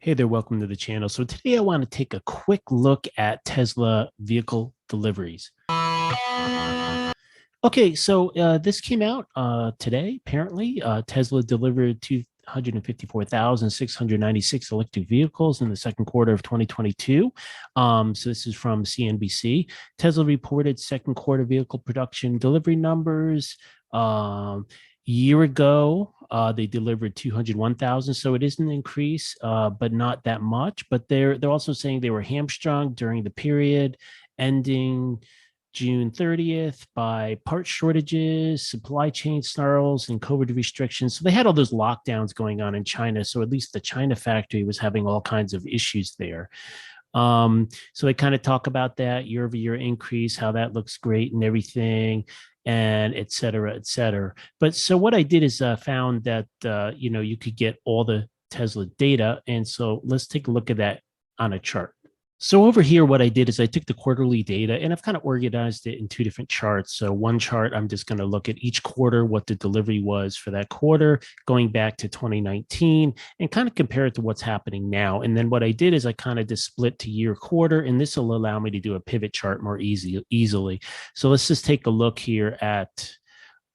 Hey there, welcome to the channel. So today I want to take a quick look at Tesla vehicle deliveries. Okay, so this came out today. Apparently, Tesla delivered 254,696 electric vehicles in the second quarter of 2022. So this is from CNBC. Tesla reported second quarter vehicle production delivery numbers. Year ago, they delivered 201,000, so it is an increase, but not that much. But they're also saying they were hamstrung during the period ending June 30th by part shortages, supply chain snarls, and COVID restrictions. So they had all those lockdowns going on in China. So at least the China factory was having all kinds of issues there. So they kind of talk about that year over year increase, how that looks great and everything, and et cetera, et cetera. But so what I did is found that, you could get all the Tesla data. And so let's take a look at that on a chart. So over here, what I did is I took the quarterly data and I've kind of organized it in two different charts. So one chart, I'm just going to look at each quarter, what the delivery was for that quarter, going back to 2019 and kind of compare it to what's happening now. And then what I did is I kind of just split to year quarter, and this will allow me to do a pivot chart more easily. So let's just take a look here at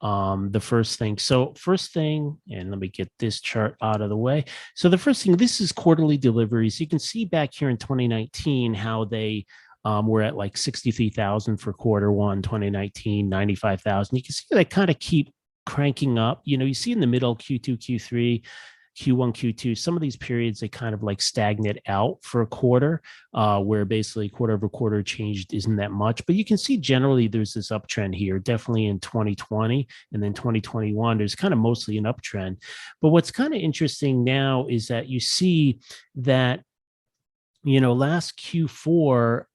the first thing. So first thing, and let me get this chart out of the way. So the first thing, this is quarterly deliveries. You can see back here in 2019 how they were at like 63,000 for quarter one, 2019, 95,000. You can see they kind of keep cranking up. You see in the middle, Q2, Q3, Q1, Q2, some of these periods, they kind of like stagnate out for a quarter, where basically quarter over quarter changed isn't that much. But you can see generally there's this uptrend here, definitely in 2020 and then 2021, there's kind of mostly an uptrend. But what's kind of interesting now is that you see that, last Q4,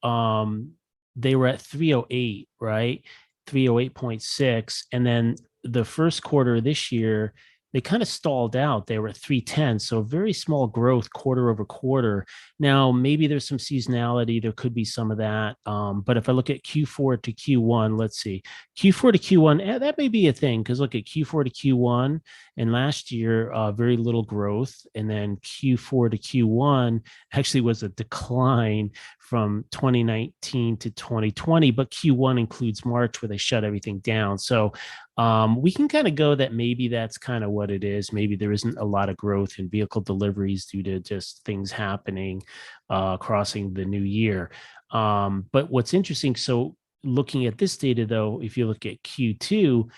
they were at 308, right? 308.6. And then the first quarter of this year, they kind of stalled out. They were at 310. So very small growth quarter over quarter. Now, maybe there's some seasonality. There could be some of that. But if I look at Q4 to Q1, let's see, Q4 to Q1, that may be a thing because look at Q4 to Q1 and last year, very little growth. And then Q4 to Q1 actually was a decline from 2019 to 2020, but Q1 includes March where they shut everything down. So we can kind of go that maybe that's kind of what it is. Maybe there isn't a lot of growth in vehicle deliveries due to just things happening crossing the new year. But what's interesting, so looking at this data though, if you look at Q2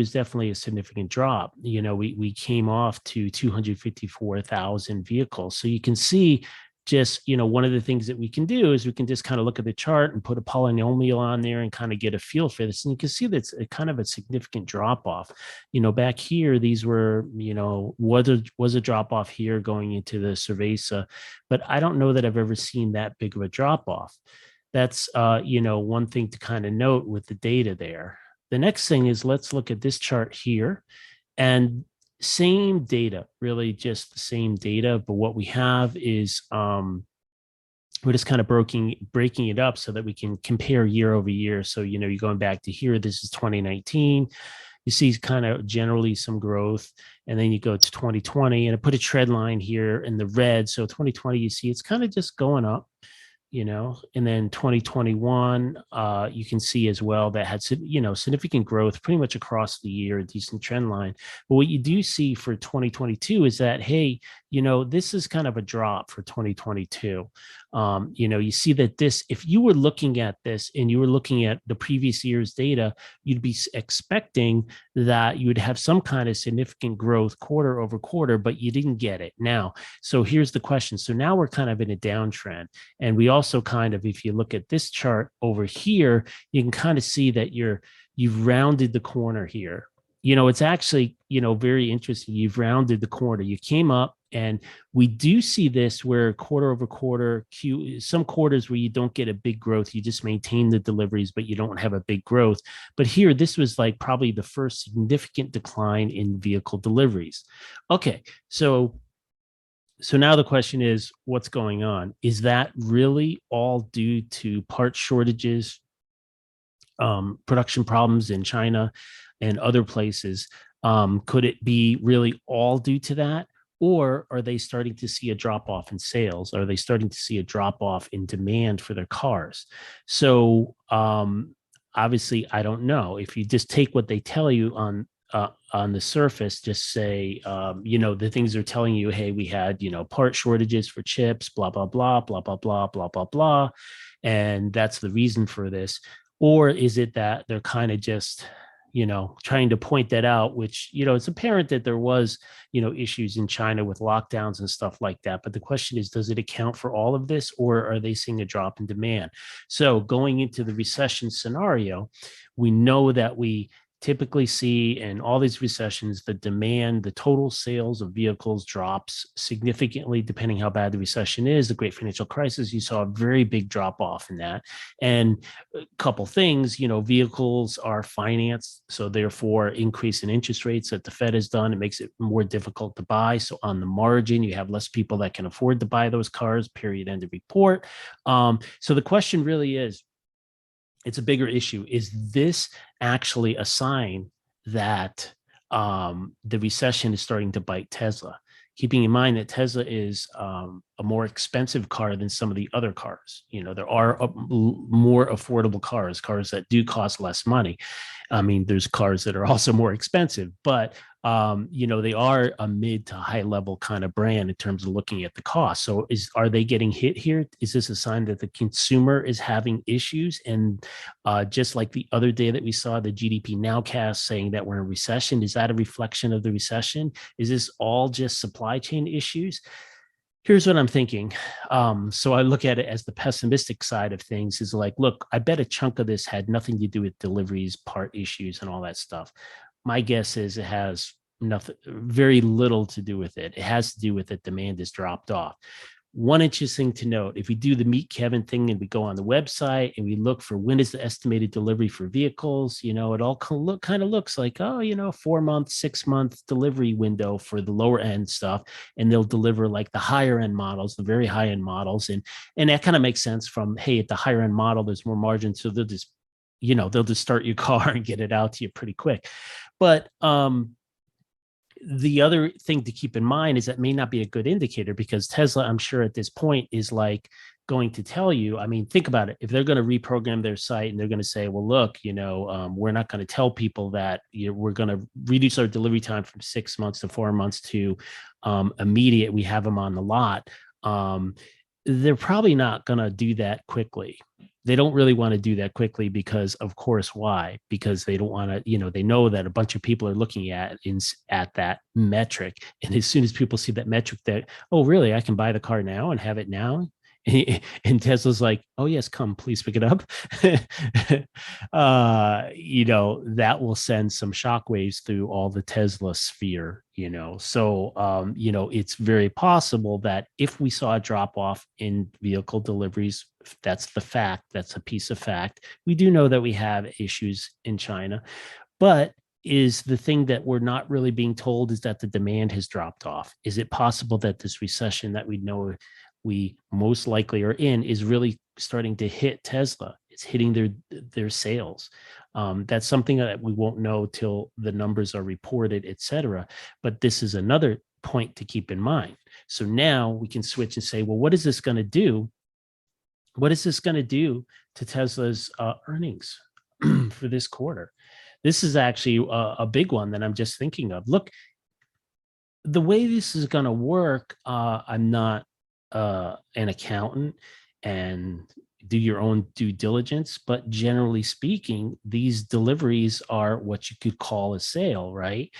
is definitely a significant drop. We came off to 254,000 vehicles. So you can see just, one of the things that we can do is we can just kind of look at the chart and put a polynomial on there and kind of get a feel for this. And you can see that's a kind of a significant drop off. Back here, these were, was a drop off here going into the Cerveza, but I don't know that I've ever seen that big of a drop off. That's, one thing to kind of note with the data there. The next thing is let's look at this chart here. And same data, really just the same data, but what we have is we're just kind of breaking it up so that we can compare year over year. So, you're going back to here, this is 2019. You see kind of generally some growth, and then you go to 2020, and I put a trend line here in the red. So 2020, you see it's kind of just going up. And then 2021, you can see as well that had, significant growth pretty much across the year, a decent trend line. But what you do see for 2022 is that, hey, this is kind of a drop for 2022. You see that this, if you were looking at this and you were looking at the previous year's data, you'd be expecting that you would have some kind of significant growth quarter over quarter, but you didn't get it now. So here's the question. So now we're kind of in a downtrend. And we also kind of, if you look at this chart over here, you can kind of see that you've rounded the corner here. It's actually, very interesting. You've rounded the corner. You came up, and we do see this where quarter over quarter, some quarters where you don't get a big growth, you just maintain the deliveries, but you don't have a big growth. But here, this was like probably the first significant decline in vehicle deliveries. Okay, so now the question is, what's going on? Is that really all due to part shortages, production problems in China and other places? Could it be really all due to that? Or are they starting to see a drop off in sales? Are they starting to see a drop off in demand for their cars? So obviously, I don't know. If you just take what they tell you on the surface, just say, the things they're telling you, hey, we had, part shortages for chips, blah, blah, blah, blah, blah, blah, blah, blah, blah. And that's the reason for this. Or is it that they're kind of just, trying to point that out, which, it's apparent that there was, issues in China with lockdowns and stuff like that. But the question is, does it account for all of this, or are they seeing a drop in demand? So going into the recession scenario, we know that we typically see in all these recessions, the demand, the total sales of vehicles drops significantly depending how bad the recession is. The great financial crisis, you saw a very big drop off in that. And a couple things, vehicles are financed. So therefore, increase in interest rates that the Fed has done, it makes it more difficult to buy. So on the margin, you have less people that can afford to buy those cars, period, end of report. So the question really is, it's a bigger issue. Is this actually a sign that the recession is starting to bite Tesla? Keeping in mind that Tesla is a more expensive car than some of the other cars. There are more affordable cars that do cost less money. I mean, there's cars that are also more expensive, but they are a mid to high level kind of brand in terms of looking at the cost. So are they getting hit here? Is this a sign that the consumer is having issues? And just like the other day that we saw the GDP Nowcast saying that we're in a recession, is that a reflection of the recession? Is this all just supply chain issues? Here's what I'm thinking. So I look at it as the pessimistic side of things is like, look, I bet a chunk of this had nothing to do with deliveries, part issues, and all that stuff. My guess is it has nothing, very little to do with it. It has to do with that demand has dropped off. One interesting to note, if we do the Meet Kevin thing and we go on the website and we look for when is the estimated delivery for vehicles, it all kind of looks like, 4-month, 6-month delivery window for the lower end stuff. And they'll deliver like the higher end models, the very high end models. And that kind of makes sense from, hey, at the higher end model, there's more margin. So they'll just start your car and get it out to you pretty quick. But the other thing to keep in mind is that may not be a good indicator, because Tesla, I'm sure at this point, is like going to tell you, I mean, think about it. If they're going to reprogram their site and they're going to say, well, look, we're not going to tell people that we're going to reduce our delivery time from 6 months to 4 months to immediate, we have them on the lot. They're probably not going to do that quickly. They don't really want to do that quickly because, of course, why? Because they don't want to, they know that a bunch of people are looking at that metric. And as soon as people see that metric that, oh, really, I can buy the car now and have it now. And Tesla's like, oh, yes, come, please pick it up. That will send some shockwaves through all the Tesla sphere, So, it's very possible that if we saw a drop off in vehicle deliveries, that's the fact, that's a piece of fact. We do know that we have issues in China, but is the thing that we're not really being told is that the demand has dropped off. Is it possible that this recession that we know we most likely are in is really starting to hit Tesla? It's hitting their sales. That's something that we won't know till the numbers are reported, et cetera. But this is another point to keep in mind. So now we can switch and say, well, what is this going to do? What is this going to do to Tesla's earnings for this quarter? This is actually a big one that I'm just thinking of. Look, the way this is going to work, I'm not an accountant and do your own due diligence, but generally speaking, these deliveries are what you could call a sale, right?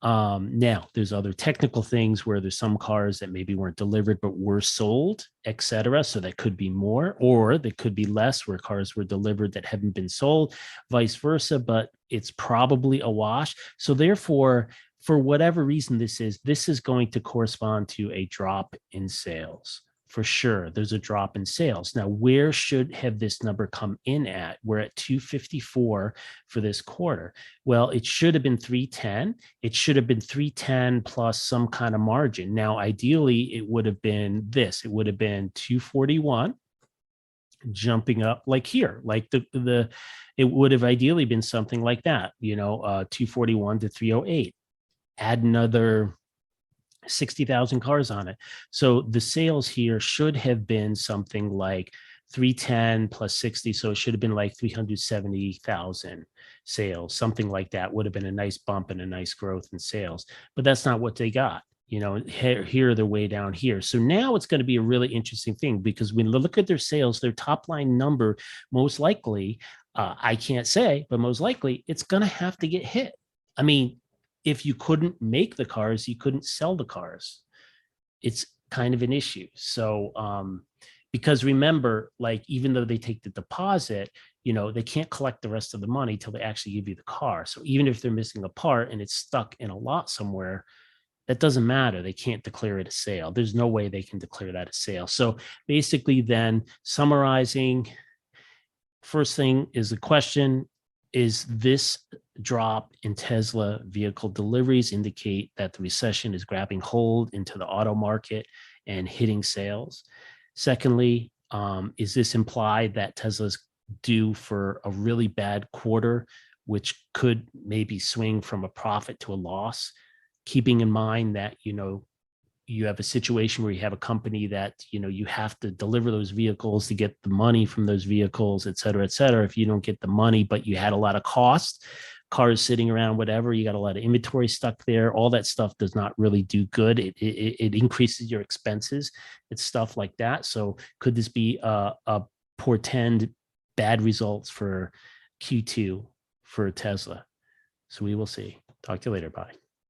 Now, there's other technical things where there's some cars that maybe weren't delivered but were sold, et cetera. So that could be more, or there could be less where cars were delivered that haven't been sold, vice versa. But it's probably a wash. So therefore, for whatever reason this is going to correspond to a drop in sales. For sure, there's a drop in sales. Now, where should have this number come in at? We're at 254 for this quarter. Well, it should have been 310. It should have been 310 plus some kind of margin. Now, ideally, it would have been this. It would have been 241 jumping up like here, like it would have ideally been something like that, 241 to 308. Add another 60,000 cars on it. So the sales here should have been something like 310 plus 60. So it should have been like 370,000 sales, something like that would have been a nice bump and a nice growth in sales. But that's not what they got. Here they're way down here. So now it's going to be a really interesting thing, because when you look at their sales, their top line number, most likely, I can't say, but most likely it's going to have to get hit. I mean, if you couldn't make the cars, you couldn't sell the cars. It's kind of an issue. So, because remember, like, even though they take the deposit, they can't collect the rest of the money till they actually give you the car. So even if they're missing a part and it's stuck in a lot somewhere, that doesn't matter. They can't declare it a sale. There's no way they can declare that a sale. So basically, then summarizing, first thing is the question: is this drop in Tesla vehicle deliveries indicate that the recession is grabbing hold into the auto market and hitting sales? Secondly, is this imply that Tesla's due for a really bad quarter, which could maybe swing from a profit to a loss? Keeping in mind that, you have a situation where you have a company that, you have to deliver those vehicles to get the money from those vehicles, et cetera, et cetera. If you don't get the money, but you had a lot of cost, cars sitting around, whatever, you got a lot of inventory stuck there, all that stuff does not really do good. It increases your expenses. It's stuff like that. So could this be a portend bad results for Q2 for Tesla? So we will see. Talk to you later. Bye.